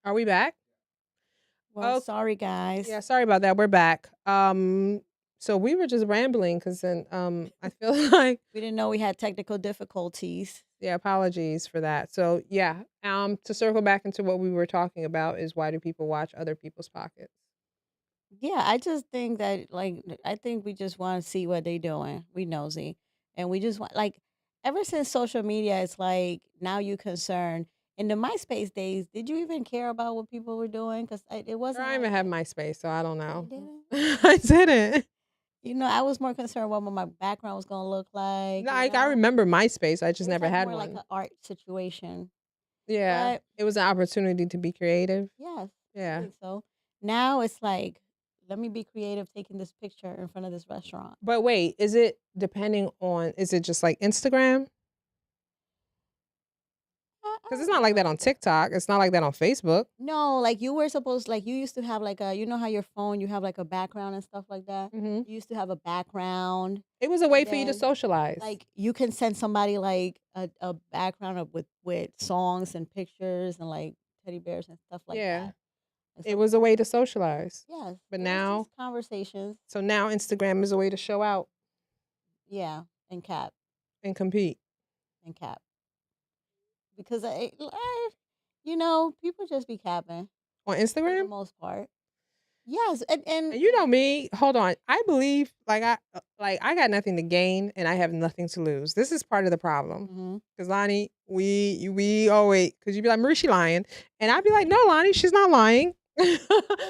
Are we back? Well, Oh, sorry, guys. yeah. Sorry about that. We're back. So we were just rambling because then I feel like We didn't know we had technical difficulties. yeah. Apologies for that. So yeah. To circle back into what we were talking about is why do people watch other people's pockets? Yeah, I just think that, I think we just want to see what they doing. We nosy, and we just want ever since social media, it's like now you concerned. In the MySpace days, did you even care about what people were doing? Because it Girl, wasn't I like even have that. MySpace, so I don't You know. didn't. I didn't. I was more concerned what my background was gonna look like. Like I remember MySpace. I It just was never like had more like one. an art situation. Yeah, But it was an opportunity to be creative. yes, I Yeah. think so. Now it's like, let me be creative taking this picture in front of this restaurant. But wait, is it depending on? Is it just like Instagram? I Because it's don't not know like that about on that. TikTok. It's not like that on Facebook. No, like you were supposed, like you used to have like a, you know how your phone, you have like a background and stuff like that? Hmm. You used to have a background, It was a way and for you to then socialize. like you can send somebody like a background with songs and pictures and like teddy bears and stuff like Yeah, that. And it so was a way to socialize. yes, But it was now, just conversations. so now Instagram is a way to show out Yeah, and cap and compete and cap. Because people just be capping on for the Instagram. most part. Yes, and And you know me, hold on. I believe like I got nothing to gain and I have nothing to lose. This is part of the problem. mhm. Cause Lonnie, we always cause you'd be like, Marie, she lying. And I'd be like, no, Lonnie, she's not lying. But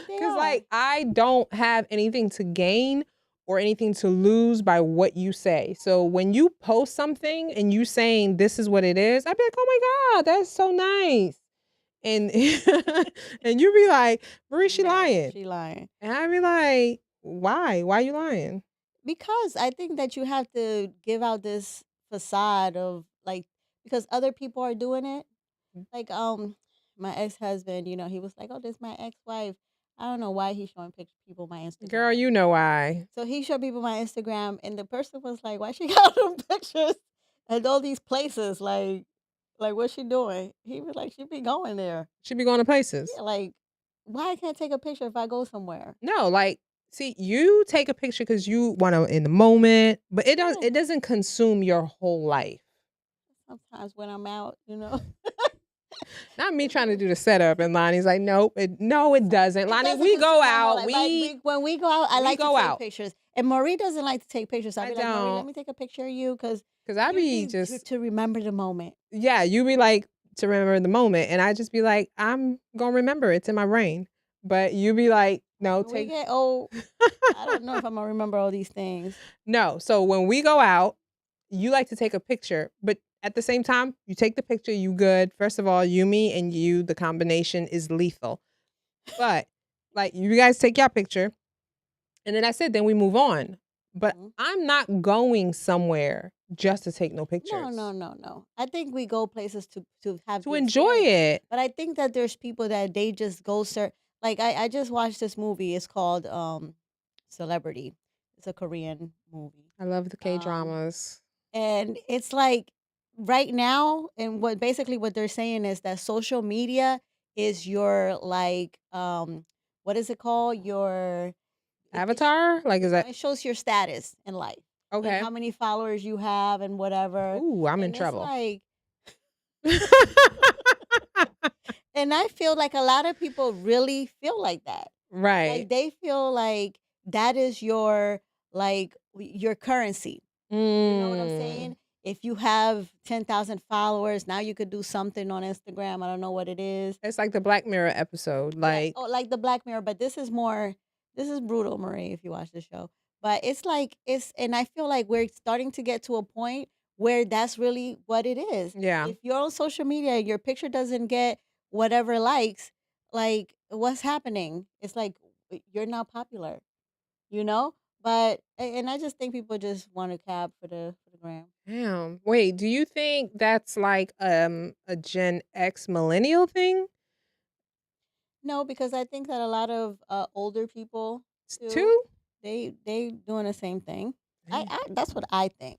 they Cause are. like I don't have anything to gain or anything to lose by what you say. So when you post something and you saying this is what it is, I'd be like, oh my God, that's so nice. And and you be like, Marie, she No, lying. she lying. And I'd be like, why? Why you lying? Because I think that you have to give out this facade of like, because other people are doing it. Like my ex-husband, he was like, "Oh, this is my ex-wife." I don't know why he's showing people my Girl, Instagram. you know why. So he showed people my Instagram, and the person was like, "Why she got them pictures and all these places? Like what's she doing?" He was like, "She be going there." She be going to places. Yeah, like why I can't take a picture if I go somewhere? No, like, see, you take a picture because you want to in the moment, but Yeah, it doesn't consume your whole life. sometimes when I'm out. Not me It trying to does. do the setup and Lonnie's like, nope, no, it doesn't. It Lonnie, doesn't we consume go my whole out. life. Like when we go out, I We like to go take out. pictures. And Marie doesn't like to take pictures. So I'll I be like, Marie, let don't. me take a picture of you because Cause I you be need just to remember the moment. yeah, you be like to remember the moment. And I just be like, I'm gonna remember it's in my brain. But you be like, no, When we take get old, I don't know if I'm gonna remember all these things. no. So when we go out, you like to take a picture, but at the same time, you take the picture, you good. First of all, you, me, and you, the combination is lethal. But like you guys take your picture, and then that's it. Then we move on. But Mhm. I'm not going somewhere just to take no No, no, pictures. no, no. I think we go places to have To the enjoy experience. it. But I think that there's people that they just go like I just watched this movie. It's called Celebrity. It's a Korean movie. I love the K Um dramas. And it's like right now, and what they're saying is that social media is your what is it called? Avatar? Like is that It shows your status in life. Like okay? how many followers you have and whatever. Ooh, I'm in And it's trouble. like and I feel like a lot of people really feel like that. Right. Like they feel like that is your currency. You know what I'm Mm. saying? If you have 10,000 followers, now you could do something on Instagram. I don't know what it is. It's like the Black Mirror episode. Yes. Like Oh, like the Black Mirror, but this is brutal, Marie, if you watch the show. But it's like, and I feel like we're starting to get to a point where that's really what it is. yeah. If you're on social media, your picture doesn't get whatever likes, like what's happening? It's like you're not popular, you know? And I just think people just want to cab for the gram. Damn. Wait, do you think that's like a Gen X millennial thing No, because I think that a lot of older people too, too? they doing the same thing. Damn. That's what I think.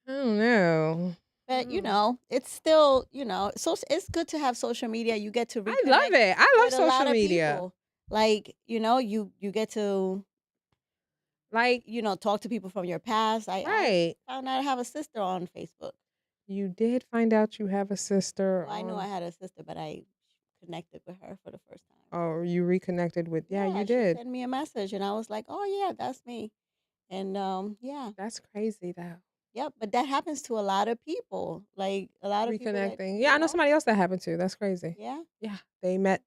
I don't know. But Mm. it's still, so it's good to have social media. You get to I love reconnect it. I love with a social lot of media. people. Like, you get to, Like, talk to people from your past. I right. found out I have a sister on Facebook. You did find out you have a sister Well, I knew I on, had a sister, but I connected with her for the first time. or you reconnected with, yeah, Yeah, you she did. sent me a message and I was like, "Oh yeah, that's me." And yeah. That's crazy though. Yep, but that happens to a lot of people. Like a lot of people that, Reconnecting. Yeah, I know somebody else that happened to. That's crazy. yeah. Yeah, they met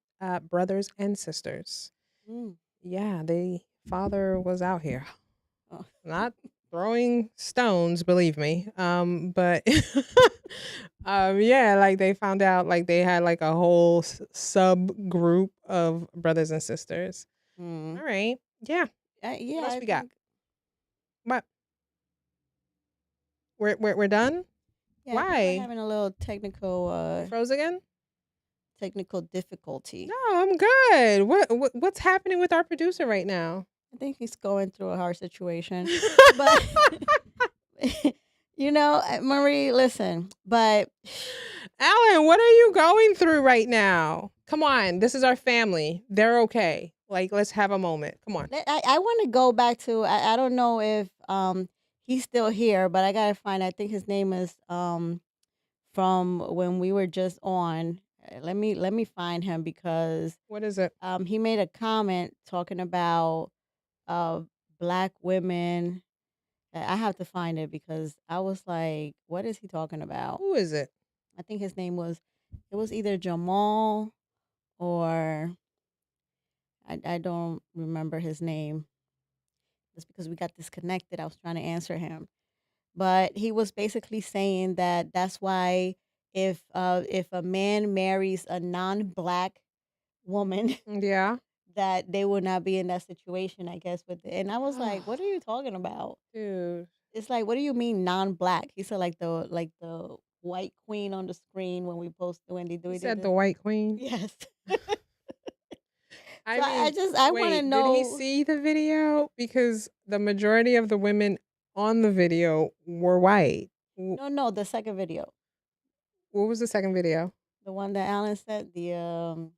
brothers and sisters. Mm. Yeah, the father was out here. Oh. Not throwing stones, believe me. But yeah, like they found out like they had like a whole subgroup of brothers and sisters. Mm. All right. Yeah. Yeah, What else I we got? think What? We're done? yeah, I think we're Why? having a little You froze again? technical difficulty. No, I'm good. What's happening with our producer right now? I think he's going through a hard situation. But Marie, listen, but Alan, what are you going through right now? Come on, this is our family. They're okay. Like, let's have a moment. Come on. I want to go back to I don't know if he's still here, but I gotta find. I think his name is from when we were just on. Let me find him because What is it? he made a comment talking about uh black women. I have to find it because I was like, what is he talking about? Who is it? I think his name was it was either Jamal or I don't remember his name. Just because we got disconnected, I was trying to answer him. But he was basically saying that that's why if a man marries a non-black woman, Yeah. that they will not be in that situation, I guess. And I was like, what are you talking about? Dude. It's like, what do you mean non-black? He said like the white queen on the screen when we post when they do He it. Did said the this. White Queen. Yes. I So I mean, just I want to wait, did he know. see the video? Because the majority of the women on the video were white. No, no, the second video, What was the second video? the one that Alan said, the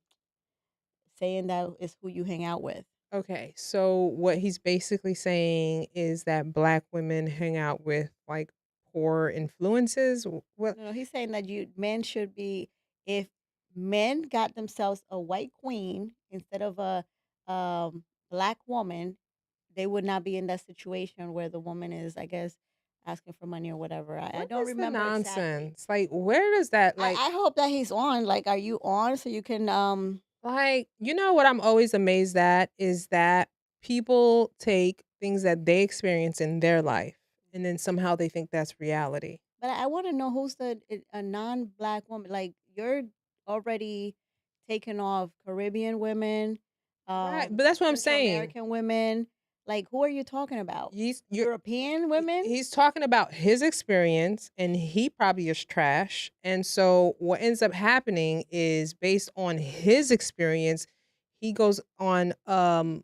saying that is who you hang out with. Okay, so what he's basically saying is that black women hang out with like poor influences. What? No, no, he's saying that you men should be if men got themselves a white queen instead of a black woman, they would not be in that situation where the woman is, I guess, asking for money or whatever. I What don't is the remember exactly. nonsense? Like, where does that I hope that he's on. Like, are you on so you can like, you know what I'm always amazed at is that people take things that they experience in their life and then somehow they think that's reality. but I want to know who's a non-black woman. Like you're already taking off Caribbean women, Right. But that's what I'm Central saying. American women. Like who are you talking about? You're European women? he's talking about his experience and he probably is trash. And so what ends up happening is based on his experience, he goes on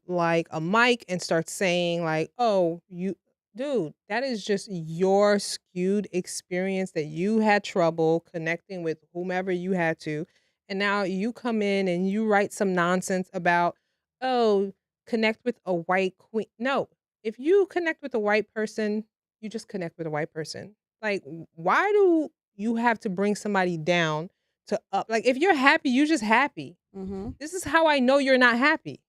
like a mic and starts saying like, "Oh, you dude, that is just your skewed experience that you had trouble connecting with whomever you had to. And now you come in and you write some nonsense about, oh, connect with a white queen." No, if you connect with a white person, you just connect with a white person. Like, why do you have to bring somebody down to up? Like, if you're happy, you just happy. Mhm. This is how I know you're not happy.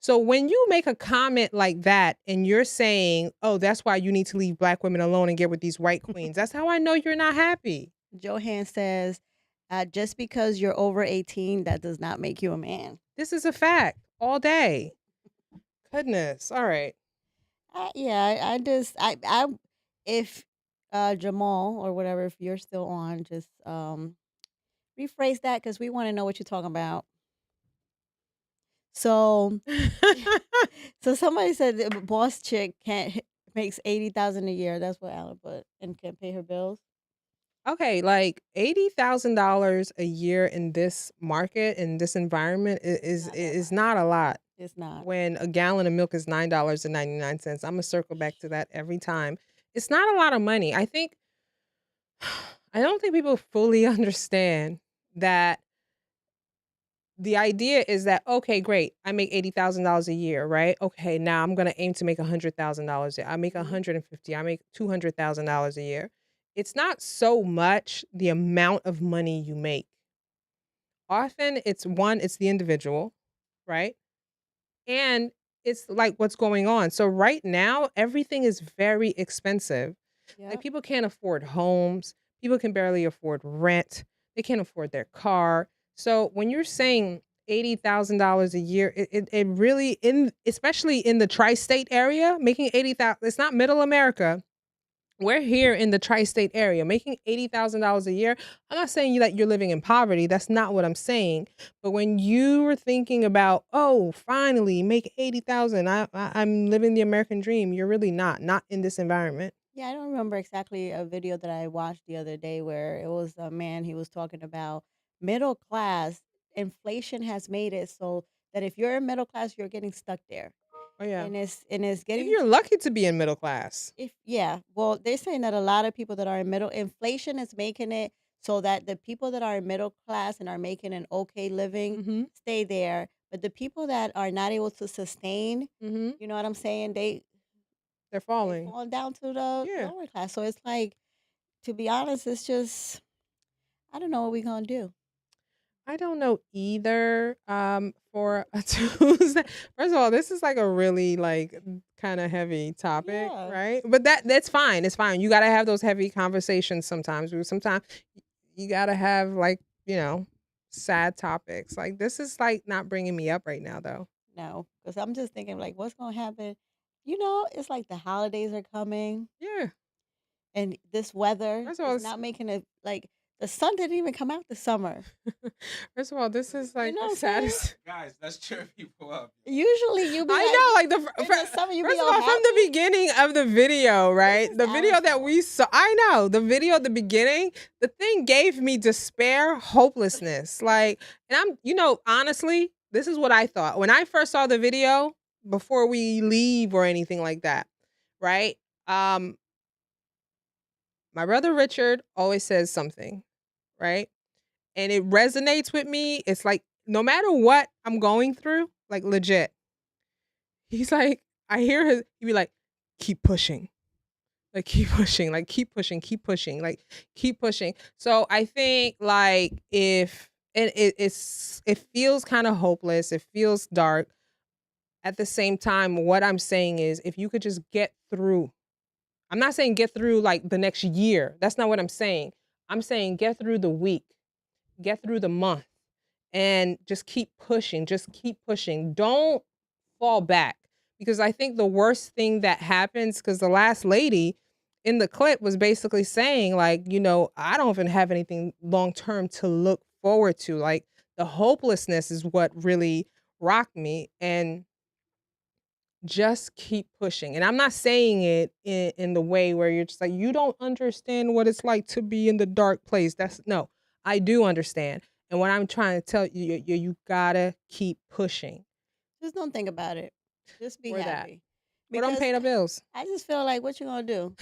So when you make a comment like that and you're saying, "Oh, that's why you need to leave black women alone and get with these white queens." That's how I know you're not happy. Johan says, just because you're over 18, that does not make you a man. This is a fact all day. Goodness. All right. Yeah, I just if Jamal or whatever, if you're still on, just rephrase that because we want to know what you're talking about. So, so somebody said the boss chick can't makes 80,000 a year. That's what Alan put, and can pay her bills. Okay, like $80,000 a year in this market, in this environment Not that is much. not a lot. It's not. When a gallon of milk is $9.99. Imma circle back to that every time. It's not a lot of money. I think I don't think people fully understand that the idea is that, okay, great, I make $80,000 a year, right? Okay, now I'm gonna aim to make $100,000 a year. I make Mhm. 150, I make $200,000 a year. It's not so much the amount of money you make. Often it's one, it's the individual, right? And it's like what's going on. So right now, everything is very expensive. Like Yep. people can't afford homes, people can barely afford rent, they can't afford their car. So when you're saying $80,000 a year, it really in especially in the tri-state area, making 80,000, it's not middle America. We're here in the tri-state area making $80,000 a year. I'm not saying that you're living in poverty. That's not what I'm saying. But when you were thinking about, oh, finally make 80,000, I'm living the American dream. You're really not in this environment. Yeah, I don't remember exactly a video that I watched the other day where it was a man, he was talking about middle class. Inflation has made it so that if you're in middle class, you're getting stuck there. Oh yeah. And it's If getting you're lucky to be in middle class. if yeah, well, they're saying that a lot of people that are in middle inflation is making it so that the people that are in middle class and are making an okay living Mhm. stay there, but the people that are not able to sustain, Mhm. you know what I'm saying? They're They falling. fall down to the Yeah. lower class. So it's like, to be honest, it's just I don't know what we gonna do. I don't know either, for a Tuesday. First of all, this is like a really like kind of heavy topic, Yeah. right? But that's fine. It's fine. You got to have those heavy conversations sometimes. Sometimes you got to have like, sad topics. Like this is like not bringing me up right now though. No, because I'm just thinking like, what's gonna happen? It's like the holidays are coming. Yeah. And this weather First of all, is not making it like the sun didn't even come out this summer. first of all, this is You like know the what I'm saying? saddest. Guys, let's cheer people up. Usually you be I like know, like in the summer you be first of all all, from the happy. beginning of the video, This right? is The Aaron's video that fault. we saw, I know the video at the beginning, the thing gave me despair, hopelessness. Like, and honestly, this is what I thought when I first saw the video before we leave or anything like that, right? Um, my brother Richard always says something, right? And it resonates with me. It's like no matter what I'm going through, like legit, he's like, I hear he'd be like, keep pushing. Like keep pushing, like keep pushing, keep pushing, like keep pushing. So I think like if and it feels kind of hopeless, it feels dark. At the same time, what I'm saying is if you could just get through. I'm not saying get through like the next year. That's not what I'm saying. I'm saying get through the week, get through the month and just keep pushing, just keep pushing. Don't fall back because I think the worst thing that happens because the last lady in the clip was basically saying like, I don't even have anything long term to look forward to. Like the hopelessness is what really rocked me and just keep pushing. And I'm not saying it in the way where you're just like, you don't understand what it's like to be in the dark place. That's no, I do understand. And what I'm trying to tell you, you gotta keep pushing Just don't think about it. Just be for that. happy. Or don't Because pay the bills. I just feel like what you gonna do?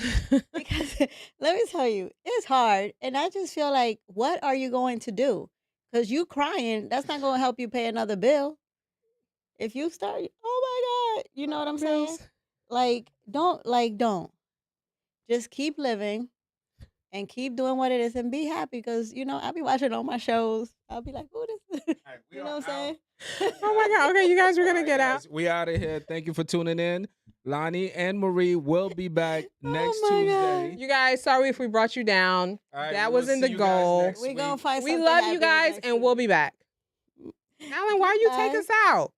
Because let me tell you, it's hard. And I just feel like, what are you going to do? Because you crying, that's not gonna help you pay another bill. If you start, oh my God, you know what I'm saying? Bills. Don't. Just keep living and keep doing what it is and be happy because, I'll be watching all my shows. I'll be like, oh, this is, All right, we you are know what I'm out. saying? Oh my God. Okay, you guys, we're All gonna right, get out. guys, we out of here. Thank you for tuning in. Lonnie and Marie will be back next Oh my God. Tuesday. You guys, sorry if we brought you down. All right, That we'll wasn't see the you guys goal. next We're week. going to find We something love you happy guys next and we'll week. be back. Alan, why you take Goodbye. us out?